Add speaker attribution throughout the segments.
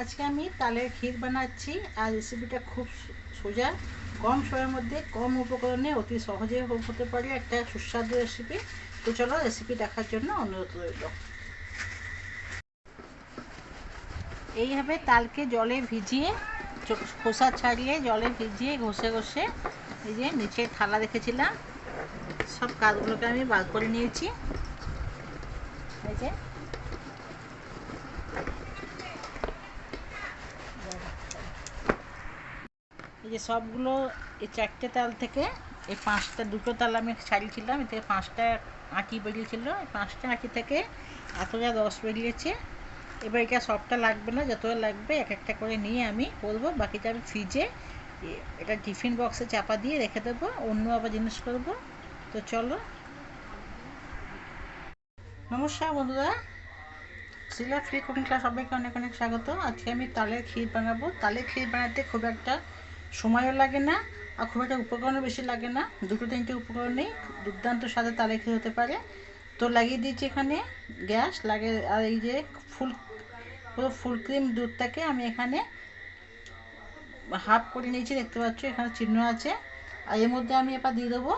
Speaker 1: আজকে আমি তালের ক্ষীর বানাচ্ছি। আর রেসিপিটা খুব সোজা, কম সময়ের মধ্যে কম উপকরণে অতি সহজে হতে পারে একটা সুস্বাদু রেসিপি। তো চলো রেসিপি দেখার জন্য অনুরোধ রইল। এইভাবে তালকে জলে ভিজিয়ে, খোসা ছাড়িয়ে জলে ভিজিয়ে ঘষে ঘষে এই যে নিচে থালা রেখেছিলাম, সব কাজগুলোকে আমি বার করে নিয়েছি। এই যে সবগুলো, এই 4টে তাল থেকে এই 5টা, 2টো তাল আমি ছাড়িয়েছিলাম, এতে 5টা আঁটি বেরিয়েছিল। এই 5টা আঁটি থেকে এতটা রস বেরিয়েছে। এবার এটা সবটা লাগবে না, যতটা লাগবে এক একটা করে নিয়ে আমি করবো। বাকিটা আমি ফ্রিজে এটা টিফিন বক্সে চাপা দিয়ে রেখে দেবো, অন্য আবার জিনিস করবো। তো চলো। নমস্কার বন্ধুরা, সিলা ফ্রি কুকিং ক্লাস সবাইকে অনেক অনেক স্বাগত। আজকে আমি তালের ক্ষীর বানাবো। তালের ক্ষীর বানাতে খুব একটা সময়ও লাগে না, আর খুব একটা উপকরণও বেশি লাগে না। 2-3টে উপকরণেই দুর্দান্ত স্বাদে তালের ক্ষীর হতে পারে। তো লাগিয়ে দিয়েছি এখানে গ্যাস লাগে। আর এই যে পুরো ফুল ক্রিম দুধটাকে আমি এখানে হাফ করে নিয়েছি, দেখতে পাচ্ছ এখানে চিহ্ন আছে। আর এর মধ্যে আমি এবার দিয়ে দেবো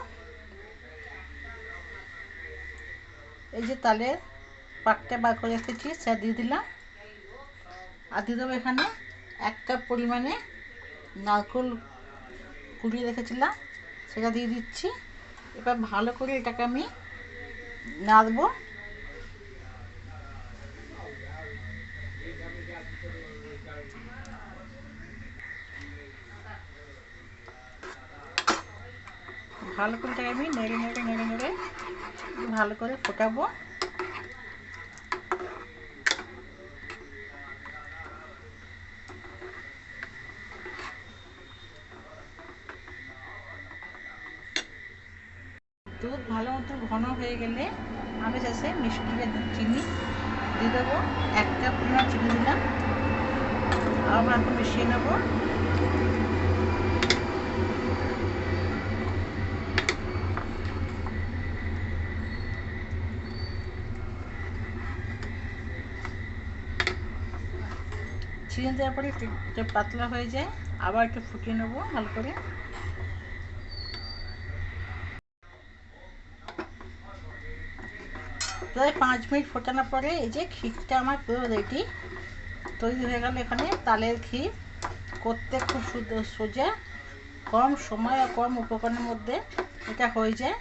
Speaker 1: এই যে তালের পাকটা বার করে রেখেছি, সেটা দিয়ে দিলাম। আর দিয়ে দেবো এখানে 1 কাপ পরিমাণে নারকেল কুড়িয়ে রেখেছিলাম, সেটা দিয়ে দিচ্ছি। এবার ভালো করে এটাকে আমি নাড়বো। ভালো করে এটাকে আমি নেড়ে নেড়ে নেড়ে নেড়ে ভালো করে ফোটাবো। দুধ ভালো মতো ঘন হয়ে গেলে আমি শেষে মিষ্টি চিনি দিয়ে দেবো। 1 কাপ পরিমাণ চিনি দিলাম, আবার একটু মিশিয়ে নেবো। চিনি দেওয়ার পরে একটু পাতলা হয়ে যায়, আবার একটু ফুটিয়ে নেবো ভালো করে। প্রায় 5 মিনিট ফোটানোর পরে এই যে ক্ষীরটা আমার পুরো রেডি, তৈরি হয়ে গেল। এখানে তালের ক্ষীর করতে খুব সোজা, কম সময় আর কম উপকরণের মধ্যে এটা হয়ে যায়।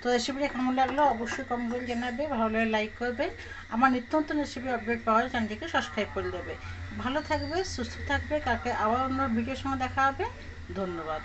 Speaker 1: তো রেসিপিটা কেমন লাগলো অবশ্যই কমেন্ট করে জানাবে, ভালো লাগলে লাইক করবে। আমার নিত্য নতুন রেসিপি আপডেট পাওয়ার চ্যানেলটিকে সাবস্ক্রাইব করে দেবে। ভালো থাকবে, সুস্থ থাকবে। কালকে আবার অন্য ভিডিওর সঙ্গে দেখা হবে। ধন্যবাদ।